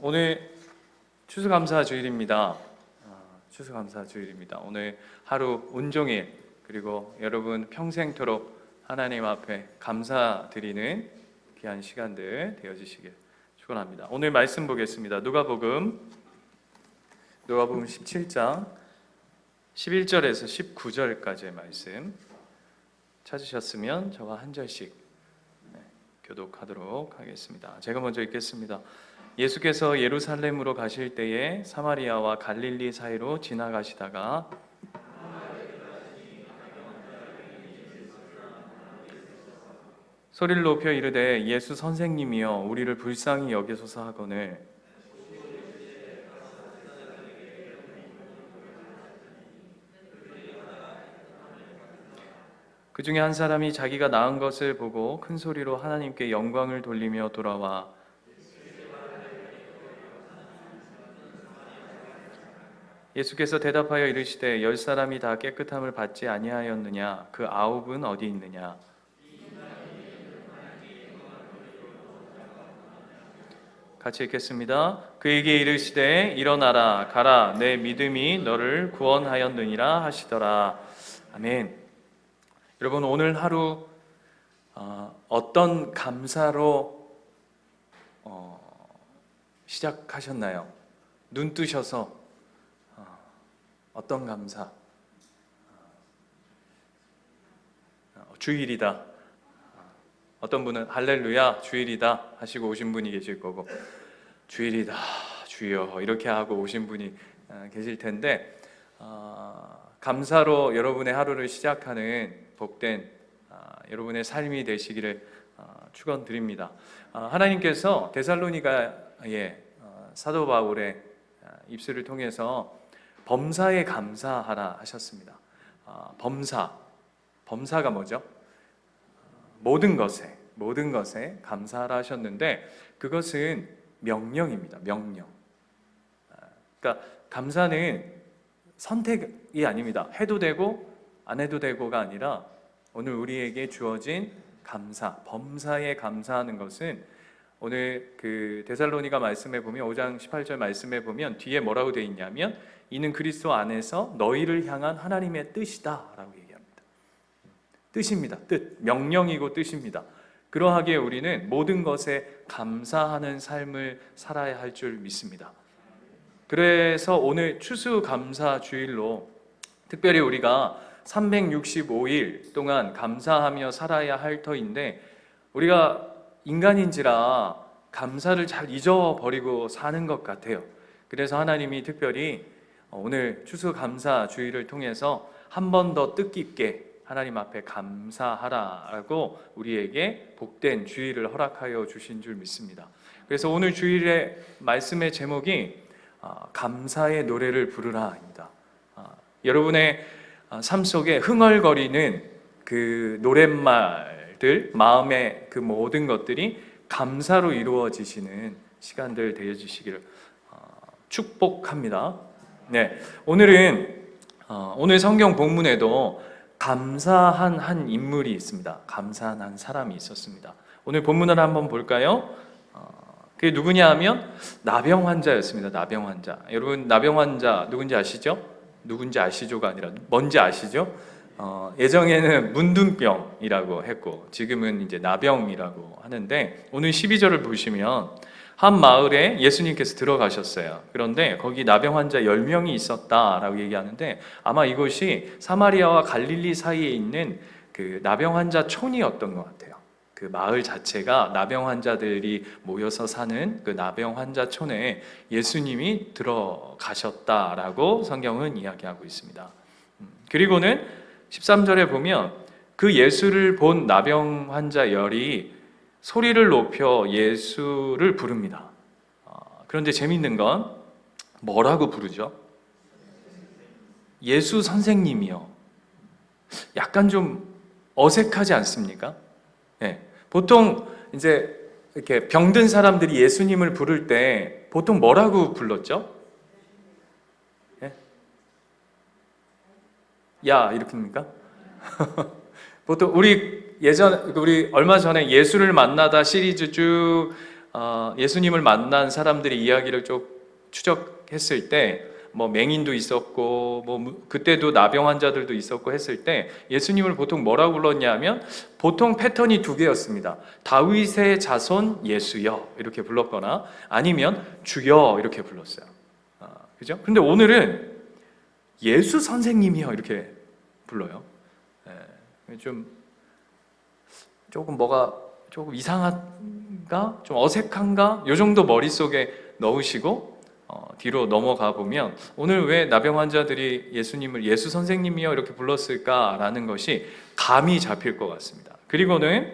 오늘 추수감사 주일입니다. 추수감사 주일입니다. 오늘 하루 온종일 그리고 여러분 평생토록 하나님 앞에 감사드리는 귀한 시간들 되어지시길 축원합니다. 오늘 말씀 보겠습니다. 누가복음 17장 11절에서 19절까지의 말씀 찾으셨으면 저와 한 절씩 교독하도록 하겠습니다. 제가 먼저 읽겠습니다. 예수께서 예루살렘으로 가실 때에 사마리아와 갈릴리 사이로 지나가시다가 소리를 높여 이르되 예수 선생님이여 우리를 불쌍히 여기소서 하거늘 그 중에 한 사람이 자기가 낳은 것을 보고 큰 소리로 하나님께 영광을 돌리며 돌아와 예수께서 대답하여 이르시되 10사람이 다 깨끗함을 받지 아니하였느냐 그 9은 어디 있느냐 같이 읽겠습니다. 그에게 이르시되 일어나라 가라 내 믿음이 너를 구원하였느니라 하시더라. 아멘. 여러분 오늘 하루 어떤 감사로 시작하셨나요? 눈 뜨셔서 어떤 감사? 주일이다. 어떤 분은 할렐루야 주일이다 하시고 오신 분이 계실 거고 주일이다 주여 이렇게 하고 오신 분이 계실 텐데 감사로 여러분의 하루를 시작하는 복된 여러분의 삶이 되시기를 축원드립니다. 하나님께서 데살로니가의 사도 바울의 입술을 통해서 범사에 감사하라 하셨습니다. 범사가 뭐죠? 모든 것에 감사하라 하셨는데 그것은 명령입니다. 명령. 그러니까 감사는 선택이 아닙니다. 해도 되고 안 해도 되고가 아니라 오늘 우리에게 주어진 감사, 범사에 감사하는 것은 오늘 그 데살로니가 말씀에 보면 5장 18절 말씀에 보면 뒤에 뭐라고 되어 있냐면 이는 그리스도 안에서 너희를 향한 하나님의 뜻이다 라고 얘기합니다. 뜻입니다. 뜻, 명령이고 뜻입니다. 그러하기에 우리는 모든 것에 감사하는 삶을 살아야 할 줄 믿습니다. 그래서 오늘 추수감사 주일로 특별히 우리가 365일 동안 감사하며 살아야 할 터인데 우리가 인간인지라 감사를 잘 잊어버리고 사는 것 같아요. 그래서 하나님이 특별히 오늘 추수감사 주일을 통해서 한 번 더 뜻깊게 하나님 앞에 감사하라라고 우리에게 복된 주일을 허락하여 주신 줄 믿습니다. 그래서 오늘 주일의 말씀의 제목이 감사의 노래를 부르라입니다. 여러분의 삶 속에 흥얼거리는 그 노랫말들, 마음의 그 모든 것들이 감사로 이루어지시는 시간들 되어주시기를 축복합니다. 네, 오늘 성경 본문에도 감사한 한 인물이 있습니다. 감사한 한 사람이 있었습니다. 오늘 본문을 한번 볼까요? 그게 누구냐 하면 나병 환자였습니다. 나병 환자. 여러분 나병 환자 누군지 아시죠? 누군지 아시죠가 아니라 뭔지 아시죠? 예전에는 문둥병이라고 했고 지금은 이제 나병이라고 하는데 오늘 12절을 보시면 한 마을에 예수님께서 들어가셨어요. 그런데 거기 나병 환자 10명이 있었다라고 얘기하는데 아마 이곳이 사마리아와 갈릴리 사이에 있는 그 나병 환자 촌이었던 것 같아요. 그 마을 자체가 나병 환자들이 모여서 사는 그 나병 환자 촌에 예수님이 들어가셨다라고 성경은 이야기하고 있습니다. 그리고는 13절에 보면 그 예수를 본 나병 환자 열이 소리를 높여 예수를 부릅니다. 그런데 재밌는 건 뭐라고 부르죠? 예수 선생님이요. 약간 좀 어색하지 않습니까? 네. 보통 이제 이렇게 병든 사람들이 예수님을 부를 때 보통 뭐라고 불렀죠? 네? 야 이렇게입니까? 보통 우리 얼마 전에 예수를 만나다 시리즈 쭉 예수님을 만난 사람들의 이야기를 좀 추적했을 때 뭐 맹인도 있었고 뭐 그때도 나병 환자들도 있었고 했을 때 예수님을 보통 뭐라고 불렀냐면 보통 패턴이 두 개였습니다. 다윗의 자손 예수여 이렇게 불렀거나 아니면 주여 이렇게 불렀어요. 그죠? 근데 오늘은 예수 선생님이요 이렇게 불러요. 좀 조금 뭐가 조금 이상한가? 좀 어색한가? 요 정도 머릿속에 넣으시고 뒤로 넘어가 보면 오늘 왜 나병 환자들이 예수님을 예수 선생님이요 이렇게 불렀을까라는 것이 감이 잡힐 것 같습니다. 그리고는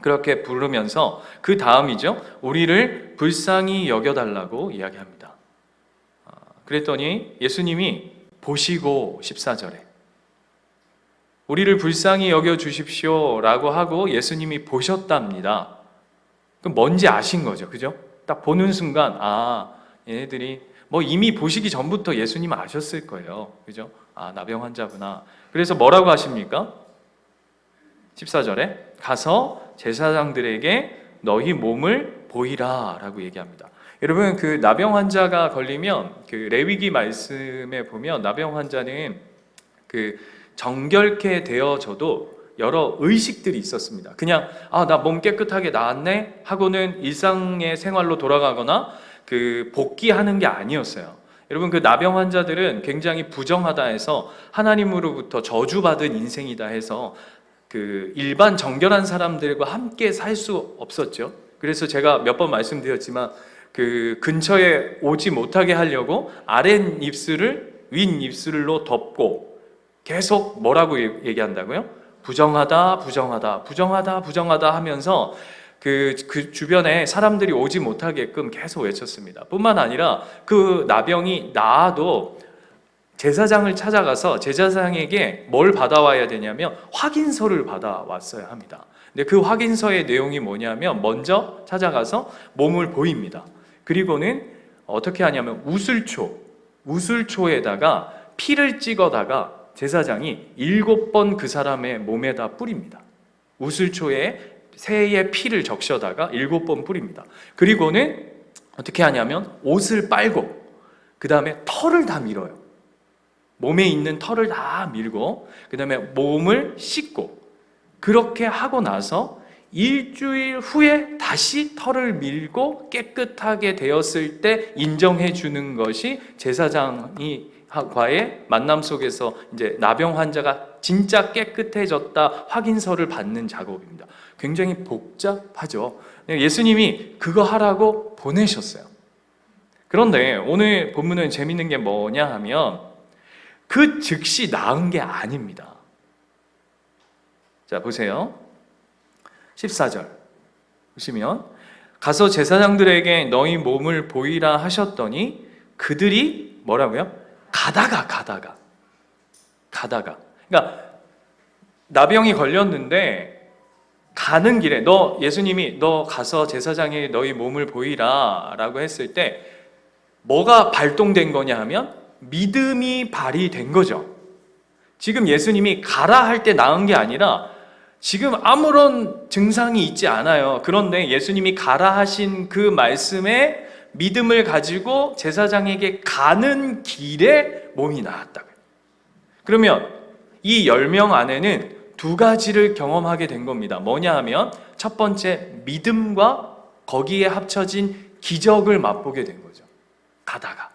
그렇게 부르면서 그 다음이죠. 우리를 불쌍히 여겨달라고 이야기합니다. 그랬더니 예수님이 보시고 14절에 우리를 불쌍히 여겨주십시오 라고 하고 예수님이 보셨답니다. 그럼 뭔지 아신 거죠. 그죠? 딱 보는 순간 얘네들이 뭐 이미 보시기 전부터 예수님 아셨을 거예요. 그죠? 나병 환자구나. 그래서 뭐라고 하십니까? 14절에 가서 제사장들에게 너희 몸을 보이라 라고 얘기합니다. 여러분 그 나병 환자가 걸리면 그 레위기 말씀에 보면 나병 환자는 그 정결케 되어져도 여러 의식들이 있었습니다. 그냥 나 몸 깨끗하게 나았네 하고는 일상의 생활로 돌아가거나 그 복귀하는 게 아니었어요. 여러분 그 나병 환자들은 굉장히 부정하다 해서 하나님으로부터 저주받은 인생이다 해서 그 일반 정결한 사람들과 함께 살 수 없었죠. 그래서 제가 몇 번 말씀드렸지만 그 근처에 오지 못하게 하려고 아랫 입술을 윗 입술로 덮고 계속 뭐라고 얘기한다고요? 부정하다, 부정하다, 부정하다, 부정하다 하면서 그 주변에 사람들이 오지 못하게끔 계속 외쳤습니다. 뿐만 아니라 그 나병이 나아도 제사장을 찾아가서 제사장에게 뭘 받아와야 되냐면 확인서를 받아왔어야 합니다. 근데 그 확인서의 내용이 뭐냐면 먼저 찾아가서 몸을 보입니다. 그리고는 어떻게 하냐면 우슬초에다가 피를 찍어다가 제사장이 7번 그 사람의 몸에다 뿌립니다. 우슬초에 새의 피를 적셔다가 7번 뿌립니다. 그리고는 어떻게 하냐면 옷을 빨고 그 다음에 털을 다 밀어요. 몸에 있는 털을 다 밀고 그 다음에 몸을 씻고 그렇게 하고 나서 일주일 후에 다시 털을 밀고 깨끗하게 되었을 때 인정해 주는 것이 제사장이 과의 만남 속에서 이제 나병 환자가 진짜 깨끗해졌다 확인서를 받는 작업입니다. 굉장히 복잡하죠. 예수님이 그거 하라고 보내셨어요. 그런데 오늘 본문은 재밌는 게 뭐냐 하면 그 즉시 나은 게 아닙니다. 자, 보세요. 14절 보시면 가서 제사장들에게 너희 몸을 보이라 하셨더니 그들이 뭐라고요? 가다가 그러니까 나병이 걸렸는데 가는 길에 예수님이 너 가서 제사장에 너희 몸을 보이라 라고 했을 때 뭐가 발동된 거냐 하면 믿음이 발휘된 거죠. 지금 예수님이 가라 할 때 나은 게 아니라 지금 아무런 증상이 있지 않아요. 그런데 예수님이 가라 하신 그 말씀에 믿음을 가지고 제사장에게 가는 길에 몸이 나았다고요. 그러면 이 10명 안에는 두 가지를 경험하게 된 겁니다. 뭐냐 하면 첫 번째 믿음과 거기에 합쳐진 기적을 맛보게 된 거죠. 가다가.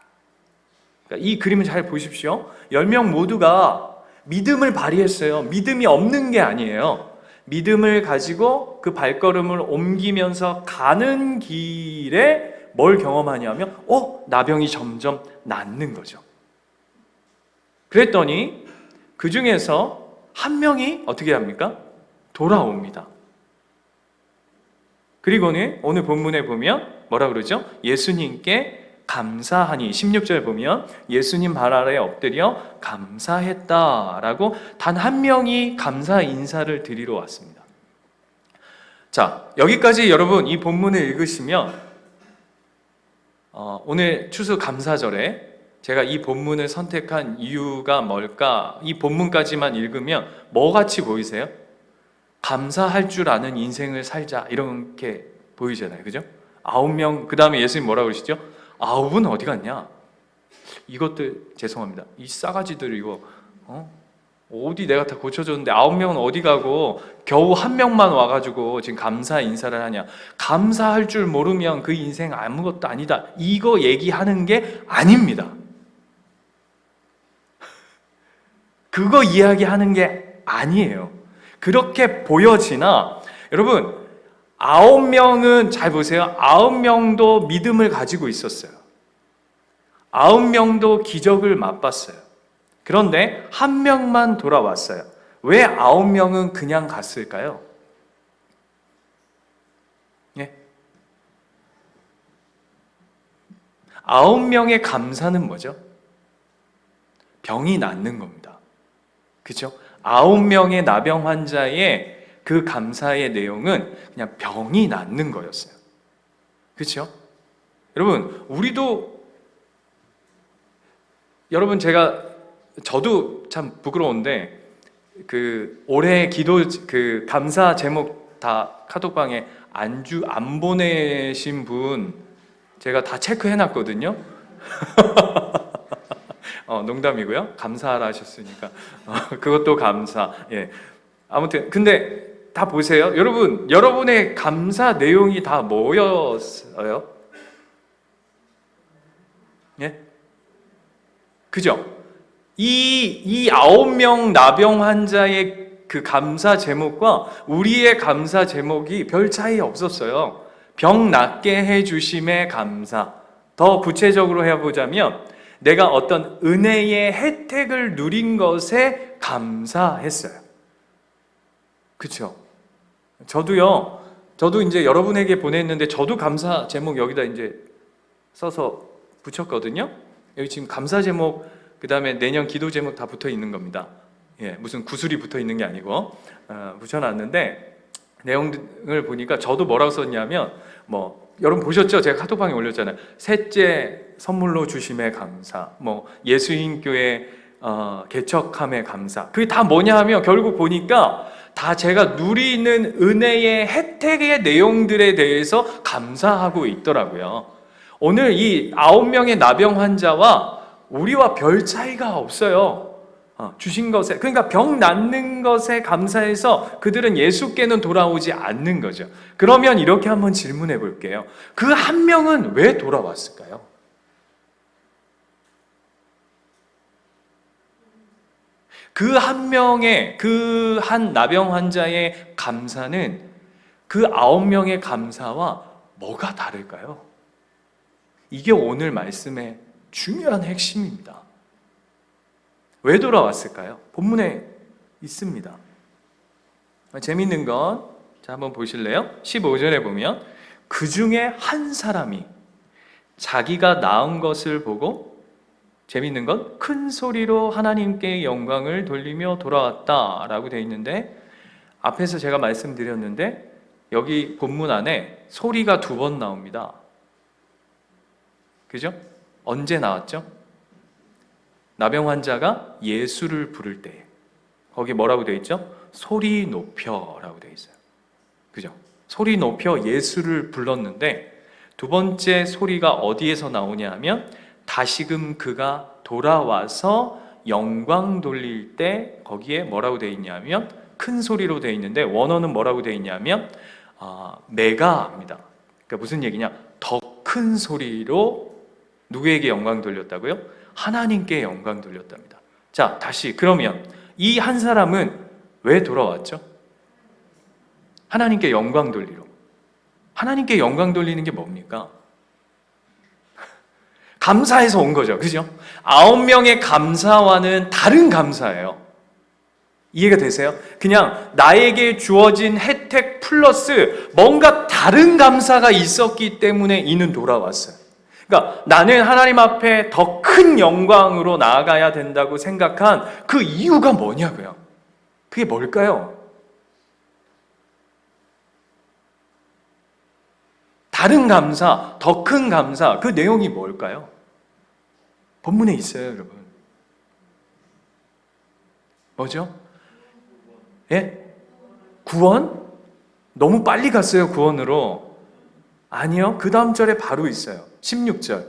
그러니까 이 그림을 잘 보십시오. 10명 모두가 믿음을 발휘했어요. 믿음이 없는 게 아니에요. 믿음을 가지고 그 발걸음을 옮기면서 가는 길에 뭘 경험하냐면 나병이 점점 낫는 거죠. 그랬더니 그 중에서 한 명이 어떻게 합니까? 돌아옵니다. 그리고는 오늘 본문에 보면 뭐라 그러죠? 예수님께 감사하니 16절 보면 예수님 발 아래 엎드려 감사했다라고 단 한 명이 감사 인사를 드리러 왔습니다. 자, 여기까지 여러분 이 본문을 읽으시면 오늘 추수감사절에 제가 이 본문을 선택한 이유가 뭘까? 이 본문까지만 읽으면 뭐 같이 보이세요? 감사할 줄 아는 인생을 살자 이렇게 보이잖아요. 그죠? 9명, 그 다음에 예수님 뭐라고 그러시죠? 9은 어디 갔냐? 이것들 죄송합니다. 이 싸가지들 이거 어디 내가 다 고쳐줬는데 9명은 어디 가고 겨우 한 명만 와가지고 지금 감사 인사를 하냐? 감사할 줄 모르면 그 인생 아무것도 아니다. 이거 얘기하는 게 아닙니다. 그거 이야기하는 게 아니에요. 그렇게 보여지나 여러분 9명은 잘 보세요. 9명도 믿음을 가지고 있었어요. 9명도 기적을 맛봤어요. 그런데 한 명만 돌아왔어요. 왜 9명은 그냥 갔을까요? 예? 9명의 감사는 뭐죠? 병이 낫는 겁니다. 그죠? 9명의 나병 환자의 그 감사의 내용은 그냥 병이 낫는 거였어요. 그렇죠? 여러분, 여러분 저도 참 부끄러운데 올해 기도 감사 제목 다 카톡방에 안 보내신 분 제가 다 체크해 놨거든요. 농담이고요. 감사하라 하셨으니까 그것도 감사. 예. 아무튼 근데 다 보세요. 여러분의 감사 내용이 다 뭐였어요? 예? 그죠? 이 9명 나병 환자의 그 감사 제목과 우리의 감사 제목이 별 차이 없었어요. 병 낫게 해주심에 감사. 더 구체적으로 해보자면 내가 어떤 은혜의 혜택을 누린 것에 감사했어요. 그렇죠? 저도 이제 여러분에게 보냈는데 저도 감사 제목 여기다 이제 써서 붙였거든요. 여기 지금 감사 제목 그 다음에 내년 기도 제목 다 붙어 있는 겁니다. 예, 무슨 구슬이 붙어 있는 게 아니고 붙여놨는데 내용을 보니까 저도 뭐라고 썼냐면 여러분 보셨죠? 제가 카톡방에 올렸잖아요. 셋째 선물로 주심에 감사, 예수인교회 개척함에 감사. 그게 다 뭐냐 하면 결국 보니까 다 제가 누리는 은혜의 혜택의 내용들에 대해서 감사하고 있더라고요. 오늘 이 9명의 나병 환자와 우리와 별 차이가 없어요. 주신 것에, 그러니까 병 낫는 것에 감사해서 그들은 예수께는 돌아오지 않는 거죠. 그러면 이렇게 한번 질문해 볼게요. 그 한 명은 왜 돌아왔을까요? 그 한 명의, 그 한 나병 환자의 감사는 그 9명의 감사와 뭐가 다를까요? 이게 오늘 말씀의 중요한 핵심입니다. 왜 돌아왔을까요? 본문에 있습니다. 재밌는 건, 자, 한번 보실래요? 15절에 보면, 그 중에 한 사람이 자기가 낳은 것을 보고, 재밌는 건, 큰 소리로 하나님께 영광을 돌리며 돌아왔다 라고 되어 있는데, 앞에서 제가 말씀드렸는데, 여기 본문 안에 소리가 2번 나옵니다. 그죠? 언제 나왔죠? 나병 환자가 예수를 부를 때 거기 뭐라고 되어 있죠? 소리 높여라고 되어 있어요. 그죠? 소리 높여 예수를 불렀는데 두 번째 소리가 어디에서 나오냐 하면 다시금 그가 돌아와서 영광 돌릴 때 거기에 뭐라고 되어 있냐면 큰 소리로 되어 있는데 원어는 뭐라고 되어 있냐면 메가입니다. 그러니까 무슨 얘기냐? 더 큰 소리로 누구에게 영광 돌렸다고요? 하나님께 영광 돌렸답니다. 자, 다시 그러면 이 한 사람은 왜 돌아왔죠? 하나님께 영광 돌리러. 하나님께 영광 돌리는 게 뭡니까? 감사해서 온 거죠. 그죠? 9명의 감사와는 다른 감사예요. 이해가 되세요? 그냥 나에게 주어진 혜택 플러스 뭔가 다른 감사가 있었기 때문에 이는 돌아왔어요. 그러니까 나는 하나님 앞에 더 큰 영광으로 나아가야 된다고 생각한 그 이유가 뭐냐고요? 그게 뭘까요? 다른 감사, 더 큰 감사, 그 내용이 뭘까요? 본문에 있어요, 여러분. 뭐죠? 예? 구원? 너무 빨리 갔어요, 구원으로. 아니요. 그 다음 절에 바로 있어요. 16절.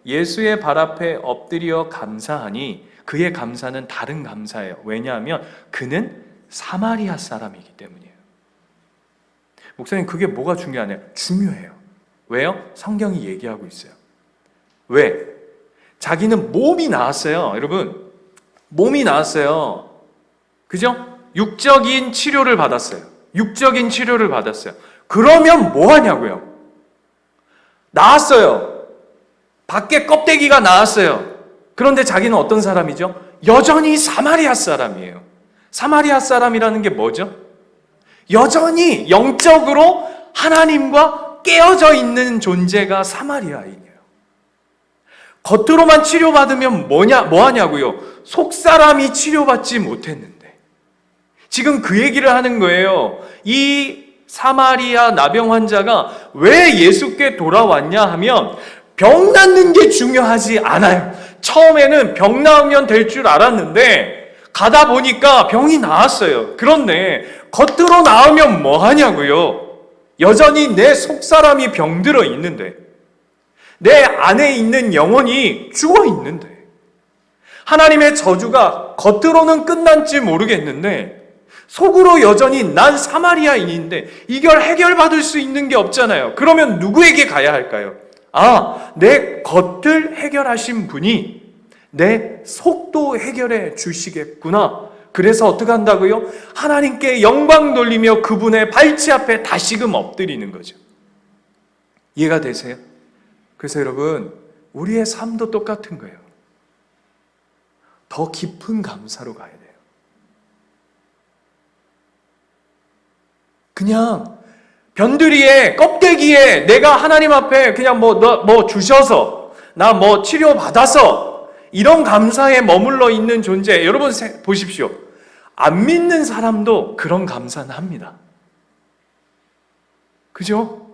예수의 발 앞에 엎드려 감사하니 그의 감사는 다른 감사예요. 왜냐하면 그는 사마리아 사람이기 때문이에요. 목사님, 그게 뭐가 중요하냐? 중요해요. 왜요? 성경이 얘기하고 있어요. 왜? 자기는 몸이 나았어요. 여러분, 몸이 나았어요. 그죠? 육적인 치료를 받았어요. 육적인 치료를 받았어요. 그러면 뭐 하냐고요? 나았어요. 밖에 껍데기가 나았어요. 그런데 자기는 어떤 사람이죠? 여전히 사마리아 사람이에요. 사마리아 사람이라는 게 뭐죠? 여전히 영적으로 하나님과 깨어져 있는 존재가 사마리아인이에요. 겉으로만 치료받으면 뭐 하냐고요? 속사람이 치료받지 못했는데. 지금 그 얘기를 하는 거예요. 이 사마리아 나병 환자가 왜 예수께 돌아왔냐 하면 병 낫는 게 중요하지 않아요. 처음에는 병 나으면 될 줄 알았는데 가다 보니까 병이 나았어요. 그런데 겉으로 나으면 뭐 하냐고요? 여전히 내 속사람이 병들어 있는데, 내 안에 있는 영혼이 죽어 있는데, 하나님의 저주가 겉으로는 끝난지 모르겠는데 속으로 여전히 난 사마리아인인데 이걸 해결받을 수 있는 게 없잖아요. 그러면 누구에게 가야 할까요? 내 겉을 해결하신 분이 내 속도 해결해 주시겠구나. 그래서 어떻게 한다고요? 하나님께 영광 돌리며 그분의 발치 앞에 다시금 엎드리는 거죠. 이해가 되세요? 그래서 여러분, 우리의 삶도 똑같은 거예요. 더 깊은 감사로 가야 돼요. 그냥 변두리에 껍데기에 내가 하나님 앞에 그냥 뭐 주셔서 나 뭐 치료받아서 이런 감사에 머물러 있는 존재. 여러분 보십시오. 안 믿는 사람도 그런 감사는 합니다. 그죠?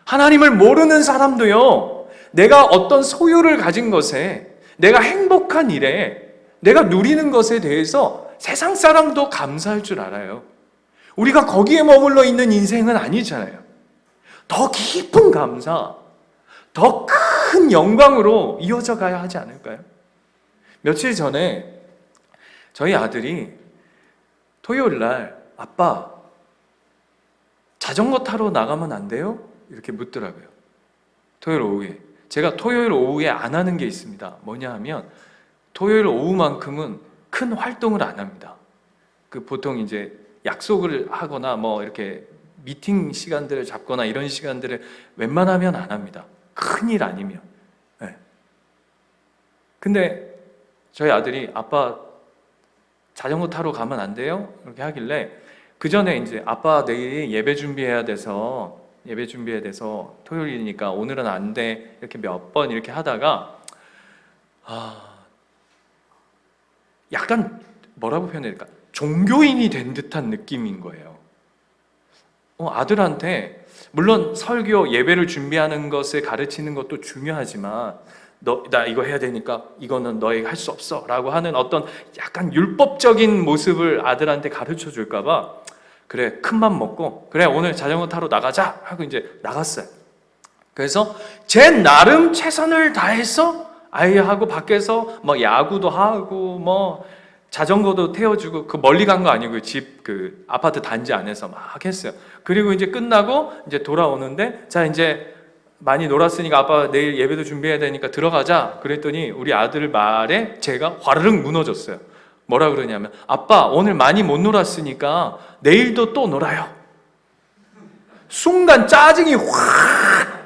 하나님을 모르는 사람도요, 내가 어떤 소유를 가진 것에, 내가 행복한 일에, 내가 누리는 것에 대해서 세상 사람도 감사할 줄 알아요. 우리가 거기에 머물러 있는 인생은 아니잖아요. 더 깊은 감사, 더 큰 영광으로 이어져 가야 하지 않을까요? 며칠 전에 저희 아들이 토요일 날 아빠 자전거 타러 나가면 안 돼요? 이렇게 묻더라고요. 토요일 오후에. 제가 토요일 오후에 안 하는 게 있습니다. 뭐냐 하면 토요일 오후만큼은 큰 활동을 안 합니다. 보통 이제 약속을 하거나 뭐 이렇게 미팅 시간들을 잡거나 이런 시간들을 웬만하면 안 합니다. 큰일 아니면. 네. 근데 저희 아들이 아빠 자전거 타러 가면 안 돼요? 이렇게 하길래 그 전에 이제 아빠 내일 예배 준비해야 돼서 토요일이니까 오늘은 안 돼. 이렇게 몇 번 이렇게 하다가 약간 뭐라고 표현해야 될까? 종교인이 된 듯한 느낌인 거예요. 아들한테 물론 설교 예배를 준비하는 것을 가르치는 것도 중요하지만 나 이거 해야 되니까 이거는 너에게 할 수 없어 라고 하는 어떤 약간 율법적인 모습을 아들한테 가르쳐 줄까 봐 그래 큰맘 먹고 그래 오늘 자전거 타러 나가자 하고 이제 나갔어요. 그래서 제 나름 최선을 다해서 아이하고 밖에서 뭐 야구도 하고 뭐 자전거도 태워주고 그 멀리 간 거 아니고 그 아파트 단지 안에서 막 했어요. 그리고 이제 끝나고 이제 돌아오는데 자 이제 많이 놀았으니까 아빠 내일 예배도 준비해야 되니까 들어가자. 그랬더니 우리 아들 말에 제가 화르륵 무너졌어요. 뭐라 그러냐면 아빠 오늘 많이 못 놀았으니까 내일도 또 놀아요. 순간 짜증이 확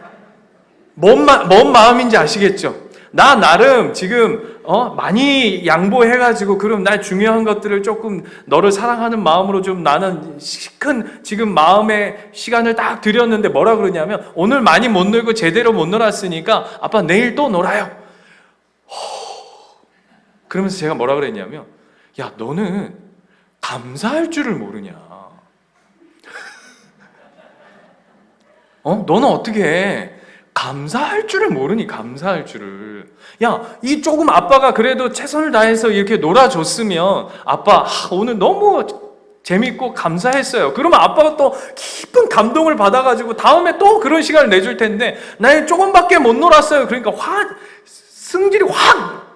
뭔 마음인지 아시겠죠? 나 나름 지금 많이 양보해가지고 그럼 날 중요한 것들을 조금 너를 사랑하는 마음으로 좀 나는 큰 지금 마음의 시간을 딱 들였는데 뭐라 그러냐면 오늘 많이 못 놀고 제대로 못 놀았으니까 아빠 내일 또 놀아요. 그러면서 제가 뭐라 그랬냐면 야 너는 감사할 줄을 모르냐. 너는 어떻게 해? 감사할 줄을 모르니 감사할 줄을. 야, 이 조금 아빠가 그래도 최선을 다해서 이렇게 놀아줬으면 아빠 오늘 너무 재밌고 감사했어요. 그러면 아빠가 또 깊은 감동을 받아가지고 다음에 또 그런 시간을 내줄 텐데 나는 조금밖에 못 놀았어요. 그러니까 승질이 확!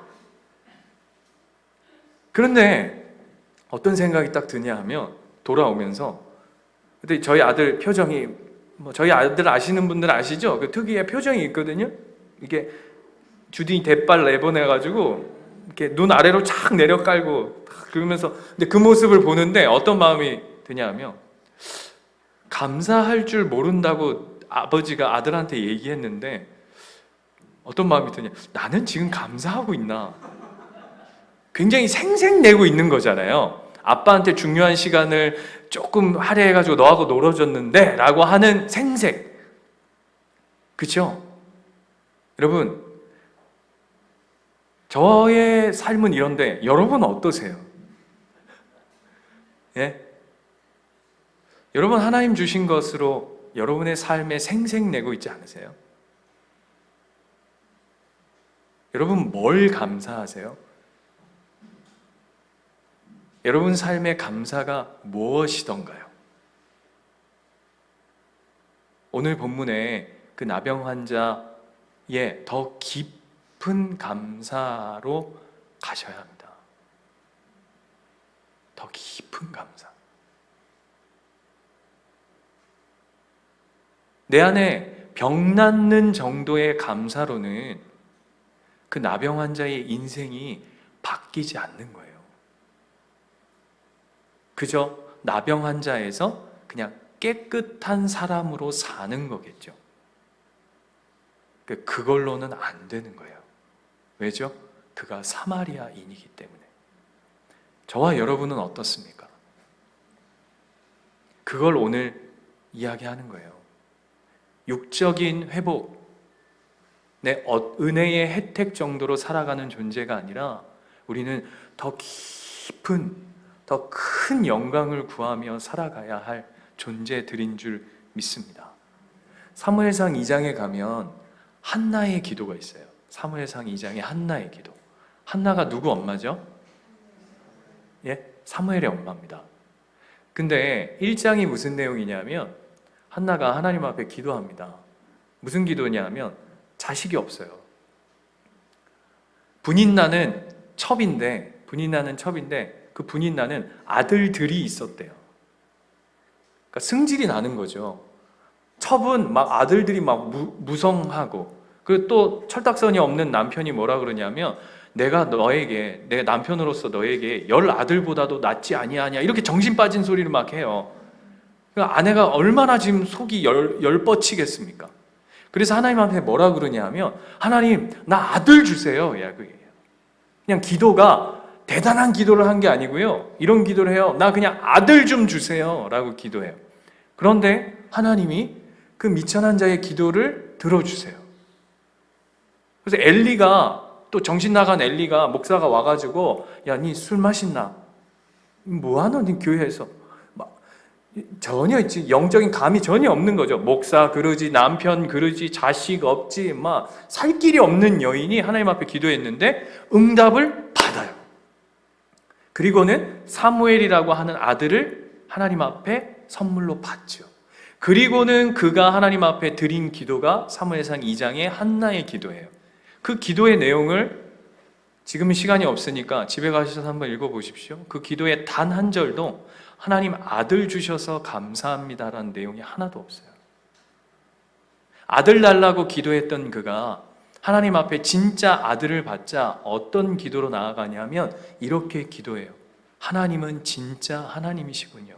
그런데 어떤 생각이 딱 드냐 하면 돌아오면서 근데 저희 아들 표정이 저희 아들 아시는 분들 아시죠? 그 특유의 표정이 있거든요. 이게 주둥이 대빨 내보내가지고 이렇게 눈 아래로 착 내려 깔고 그러면서 근데 그 모습을 보는데 어떤 마음이 드냐면 감사할 줄 모른다고 아버지가 아들한테 얘기했는데 어떤 마음이 드냐? 나는 지금 감사하고 있나? 굉장히 생색내고 있는 거잖아요. 아빠한테 중요한 시간을 조금 할애해가지고 너하고 놀아줬는데 라고 하는 생색. 그렇죠? 여러분, 저의 삶은 이런데 여러분 어떠세요? 예? 여러분 하나님 주신 것으로 여러분의 삶에 생색내고 있지 않으세요? 여러분 뭘 감사하세요? 여러분 삶의 감사가 무엇이던가요? 오늘 본문에 그 나병 환자의 더 깊은 감사로 가셔야 합니다. 더 깊은 감사. 내 안에 병 낫는 정도의 감사로는 그 나병 환자의 인생이 바뀌지 않는 거예요. 그저 나병 환자에서 그냥 깨끗한 사람으로 사는 거겠죠. 그걸로는 안 되는 거예요. 왜죠? 그가 사마리아인이기 때문에. 저와 여러분은 어떻습니까? 그걸 오늘 이야기하는 거예요. 육적인 회복, 내 은혜의 혜택 정도로 살아가는 존재가 아니라 우리는 더 깊은, 더 큰 영광을 구하며 살아가야 할 존재들인 줄 믿습니다. 사무엘상 2장에 가면 한나의 기도가 있어요. 사무엘상 2장에 한나의 기도. 한나가 누구 엄마죠? 예? 사무엘의 엄마입니다. 근데 1장이 무슨 내용이냐면 한나가 하나님 앞에 기도합니다. 무슨 기도냐면 자식이 없어요. 분인나는 첩인데 그 분인나는 아들들이 있었대요. 그러니까 승질이 나는 거죠. 첩은 막 아들들이 막 무성하고 그리고 또 철딱선이 없는 남편이 뭐라 그러냐면 내가 너에게 내 남편으로서 너에게 10아들보다도 낫지 아니하냐 이렇게 정신 빠진 소리를 막 해요. 그러니까 아내가 얼마나 지금 속이 열뻗치겠습니까? 그래서 하나님 앞에 뭐라 그러냐면 하나님 나 아들 주세요. 그냥 기도가 대단한 기도를 한 게 아니고요. 이런 기도를 해요. 나 그냥 아들 좀 주세요. 라고 기도해요. 그런데 하나님이 그 미천한 자의 기도를 들어주세요. 그래서 또 정신 나간 엘리가 목사가 와가지고 야, 니 술 마신나? 뭐하노? 니 교회에서 전혀 영적인 감이 전혀 없는 거죠. 목사 그러지, 남편 그러지, 자식 없지, 살 길이 없는 여인이 하나님 앞에 기도했는데 응답을 받아요. 그리고는 사무엘이라고 하는 아들을 하나님 앞에 선물로 받죠. 그리고는 그가 하나님 앞에 드린 기도가 사무엘상 2장의 한나의 기도예요. 그 기도의 내용을 지금은 시간이 없으니까 집에 가셔서 한번 읽어보십시오. 그 기도의 단 한 절도 하나님 아들 주셔서 감사합니다라는 내용이 하나도 없어요. 아들 달라고 기도했던 그가 하나님 앞에 진짜 아들을 받자 어떤 기도로 나아가냐면 이렇게 기도해요. 하나님은 진짜 하나님이시군요.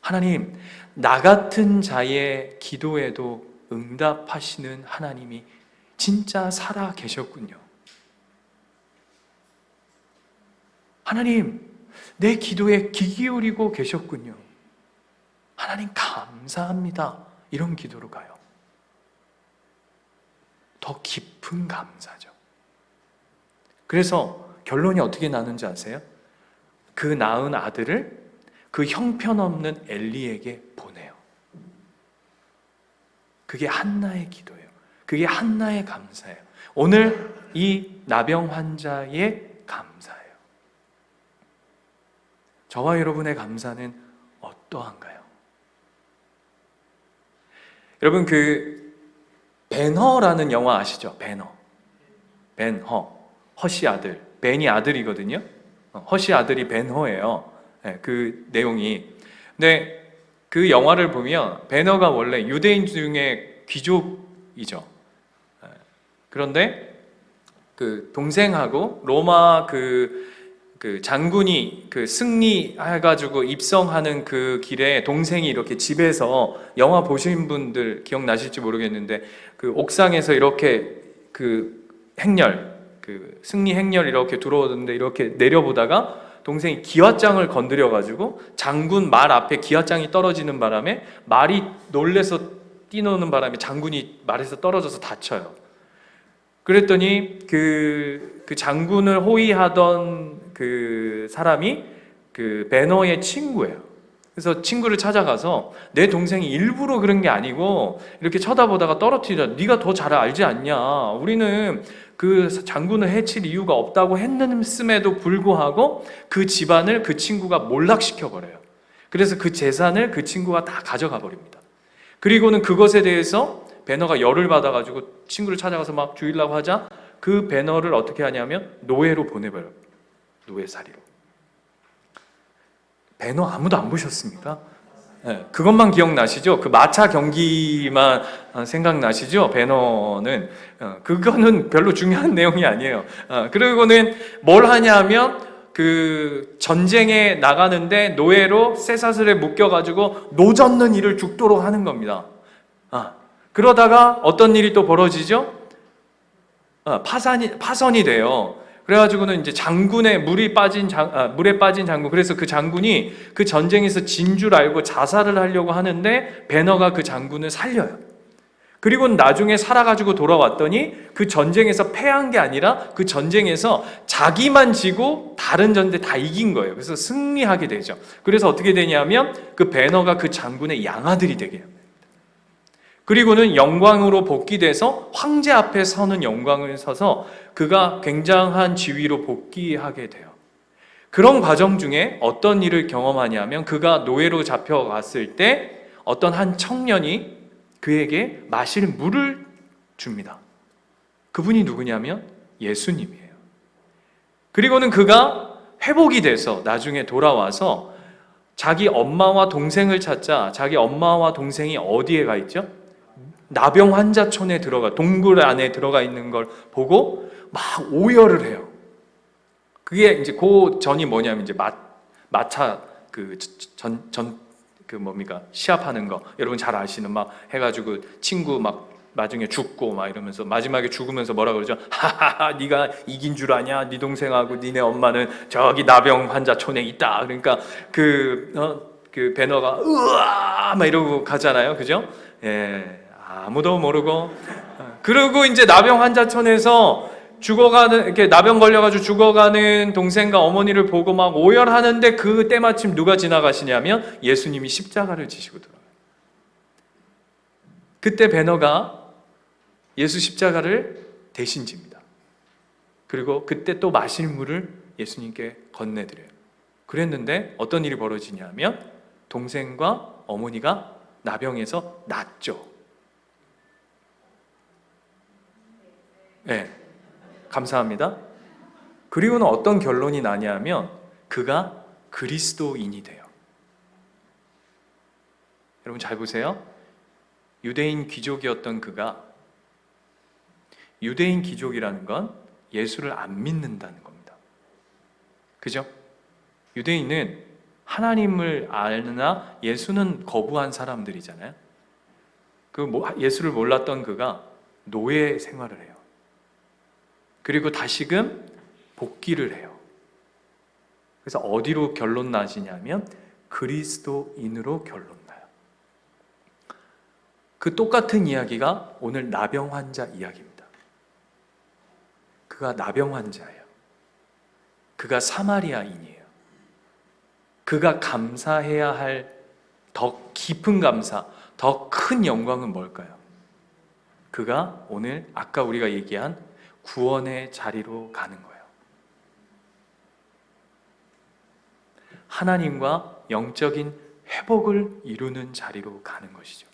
하나님, 나 같은 자의 기도에도 응답하시는 하나님이 진짜 살아 계셨군요. 하나님, 내 기도에 귀 기울이고 계셨군요. 하나님 감사합니다. 이런 기도로 가요. 더 깊은 감사죠. 그래서 결론이 어떻게 나는지 아세요? 그 낳은 아들을 그 형편없는 엘리에게 보내요. 그게 한나의 기도예요. 그게 한나의 감사예요. 오늘 이 나병 환자의 감사예요. 저와 여러분의 감사는 어떠한가요? 여러분, 그 벤허라는 영화 아시죠? 벤허. 허시 아들. 벤이 아들이거든요. 허시 아들이 벤허예요. 네, 그 내용이. 근데 그 영화를 보면 벤허가 원래 유대인 중에 귀족이죠. 네. 그런데 그 동생하고 로마 그 장군이 그 승리해가지고 입성하는 그 길에 동생이 이렇게 집에서, 영화 보신 분들 기억나실지 모르겠는데 그 옥상에서 이렇게 그 행렬, 그 승리 행렬 이렇게 들어오는데 이렇게 내려보다가 동생이 기왓장을 건드려가지고 장군 말 앞에 기왓장이 떨어지는 바람에 말이 놀래서 뛰노는 바람에 장군이 말에서 떨어져서 다쳐요. 그랬더니 그 장군을 호위하던 그 사람이 그 베너의 친구예요. 그래서 친구를 찾아가서 내 동생이 일부러 그런 게 아니고 이렇게 쳐다보다가 떨어뜨리자. 네가 더 잘 알지 않냐. 우리는 그 장군을 해칠 이유가 없다고 했음에도 불구하고 그 집안을 그 친구가 몰락시켜 버려요. 그래서 그 재산을 그 친구가 다 가져가 버립니다. 그리고는 그것에 대해서 배너가 열을 받아가지고 친구를 찾아가서 막 죽이려고 하자 그 배너를 어떻게 하냐면 노예로 보내버려요. 노예살이로. 배너 아무도 안 보셨습니까? 네, 그것만 기억나시죠? 그 마차 경기만 생각나시죠? 배너는 그거는 별로 중요한 내용이 아니에요. 그리고는 뭘 하냐면 그 전쟁에 나가는데 노예로 쇠사슬에 묶여가지고 노젓는 일을 죽도록 하는 겁니다. 그러다가 어떤 일이 또 벌어지죠? 파선이 돼요. 그래가지고는 이제 장군의 물에 빠진 장군. 그래서 그 장군이 그 전쟁에서 진 줄 알고 자살을 하려고 하는데 배너가 그 장군을 살려요. 그리고 나중에 살아가지고 돌아왔더니 그 전쟁에서 패한 게 아니라 그 전쟁에서 자기만 지고 다른 전대 다 이긴 거예요. 그래서 승리하게 되죠. 그래서 어떻게 되냐면 그 배너가 그 장군의 양아들이 되게 해요. 그리고는 영광으로 복귀돼서 황제 앞에 서는 영광을 서서 그가 굉장한 지위로 복귀하게 돼요. 그런 과정 중에 어떤 일을 경험하냐면 그가 노예로 잡혀갔을 때 어떤 한 청년이 그에게 마실 물을 줍니다. 그분이 누구냐면 예수님이에요. 그리고는 그가 회복이 돼서 나중에 돌아와서 자기 엄마와 동생을 찾자. 자기 엄마와 동생이 어디에 가 있죠? 나병 환자촌에 동굴 안에 들어가 있는 걸 보고 막 오열을 해요. 그게 이제 그 전이 뭐냐면 이제 마차 뭡니까? 시합하는 거. 여러분 잘 아시는 막 해가지고 친구 막 나중에 죽고 막 이러면서 마지막에 죽으면서 뭐라 그러죠? 하하하, 네가 이긴 줄 아냐? 네 동생하고 니네 엄마는 저기 나병 환자촌에 있다. 그러니까 그 배너가 으아 막 이러고 가잖아요. 그죠? 예. 아무도 모르고 그리고 이제 나병 환자촌에서 죽어가는 이렇게 나병 걸려가지고 죽어가는 동생과 어머니를 보고 막 오열하는데 그 때마침 누가 지나가시냐면 예수님이 십자가를 지시고 들어가요. 그때 배너가 예수 십자가를 대신 집니다. 그리고 그때 또 마실 물을 예수님께 건네드려요. 그랬는데 어떤 일이 벌어지냐면 동생과 어머니가 나병에서 낫죠. 네, 감사합니다. 그리고는 어떤 결론이 나냐면 그가 그리스도인이 돼요. 여러분 잘 보세요. 유대인 귀족이었던 그가 유대인 귀족이라는 건 예수를 안 믿는다는 겁니다. 그죠? 유대인은 하나님을 아나 예수는 거부한 사람들이잖아요. 예수를 몰랐던 그가 노예 생활을 해요. 그리고 다시금 복귀를 해요. 그래서 어디로 결론 나시냐면 그리스도인으로 결론 나요. 그 똑같은 이야기가 오늘 나병 환자 이야기입니다. 그가 나병 환자예요. 그가 사마리아인이에요. 그가 감사해야 할 더 깊은 감사, 더 큰 영광은 뭘까요? 그가 오늘 아까 우리가 얘기한 구원의 자리로 가는 거예요. 하나님과 영적인 회복을 이루는 자리로 가는 것이죠.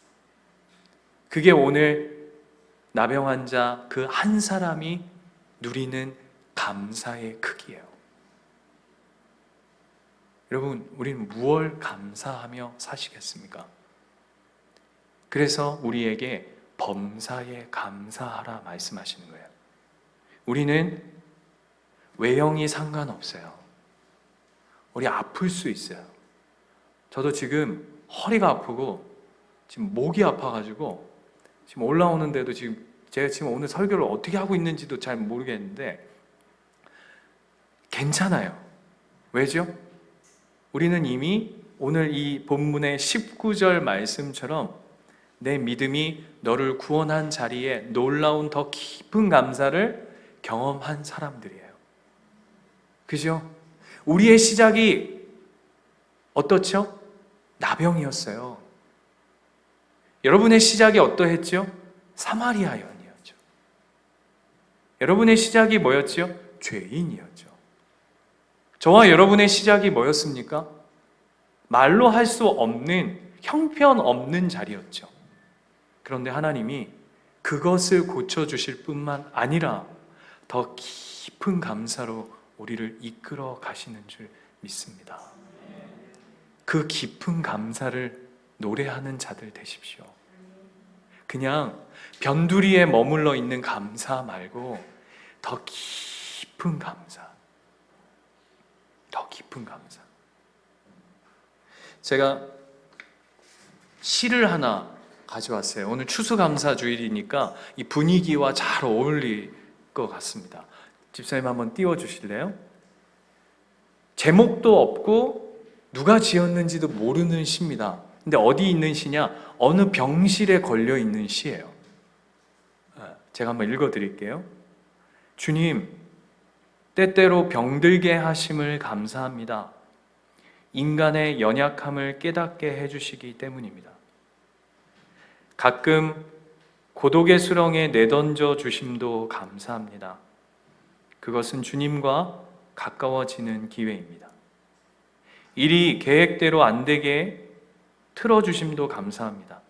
그게 오늘 나병 환자 그 한 사람이 누리는 감사의 크기예요. 여러분, 우리는 무엇을 감사하며 사시겠습니까? 그래서 우리에게 범사에 감사하라 말씀하시는 거예요. 우리는 외형이 상관없어요. 우리 아플 수 있어요. 저도 지금 허리가 아프고 지금 목이 아파가지고 지금 올라오는데도 제가 지금 오늘 설교를 어떻게 하고 있는지도 잘 모르겠는데 괜찮아요. 왜죠? 우리는 이미 오늘 이 본문의 19절 말씀처럼 내 믿음이 너를 구원한 자리에 놀라운 더 깊은 감사를 경험한 사람들이에요. 그죠? 우리의 시작이 어떻죠? 나병이었어요. 여러분의 시작이 어떠했죠? 사마리아인이었죠. 여러분의 시작이 뭐였죠? 죄인이었죠. 저와 여러분의 시작이 뭐였습니까? 말로 할 수 없는 형편없는 자리였죠. 그런데 하나님이 그것을 고쳐주실 뿐만 아니라 더 깊은 감사로 우리를 이끌어 가시는 줄 믿습니다. 그 깊은 감사를 노래하는 자들 되십시오. 그냥 변두리에 머물러 있는 감사 말고 더 깊은 감사, 더 깊은 감사. 제가 시를 하나 가져왔어요. 오늘 추수감사 주일이니까 이 분위기와 잘 어울릴 것 같습니다. 집사님 한번 띄워주실래요? 제목도 없고 누가 지었는지도 모르는 시입니다. 근데 어디 있는 시냐? 어느 병실에 걸려 있는 시예요. 제가 한번 읽어드릴게요. 주님, 때때로 병들게 하심을 감사합니다. 인간의 연약함을 깨닫게 해주시기 때문입니다. 가끔 고독의 수렁에 내던져 주심도 감사합니다. 그것은 주님과 가까워지는 기회입니다. 일이 계획대로 안 되게 틀어주심도 감사합니다.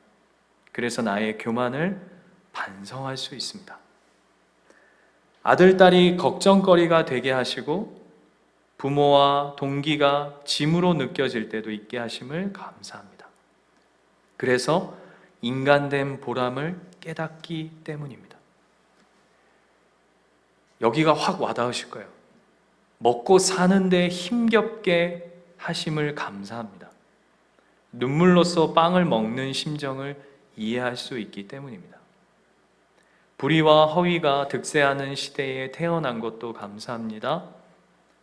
그래서 나의 교만을 반성할 수 있습니다. 아들, 딸이 걱정거리가 되게 하시고 부모와 동기가 짐으로 느껴질 때도 있게 하심을 감사합니다. 그래서 인간된 보람을 깨닫기 때문입니다. 여기가 확 와닿으실 거예요. 먹고 사는데 힘겹게 하심을 감사합니다. 눈물로써 빵을 먹는 심정을 이해할 수 있기 때문입니다. 불의와 허위가 득세하는 시대에 태어난 것도 감사합니다.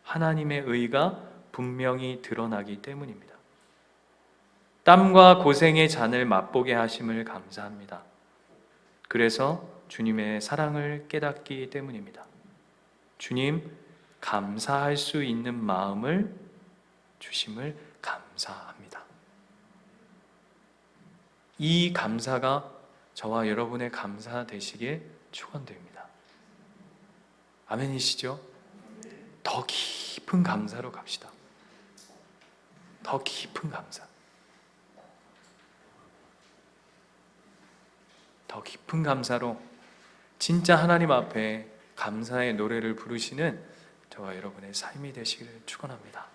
하나님의 의가 분명히 드러나기 때문입니다. 땀과 고생의 잔을 맛보게 하심을 감사합니다. 그래서 주님의 사랑을 깨닫기 때문입니다. 주님, 감사할 수 있는 마음을 주심을 감사합니다. 이 감사가 저와 여러분의 감사 되시길 축원드립니다. 아멘이시죠? 더 깊은 감사로 갑시다. 더 깊은 감사. 더 깊은 감사로 진짜 하나님 앞에 감사의 노래를 부르시는 저와 여러분의 삶이 되시기를 축원합니다.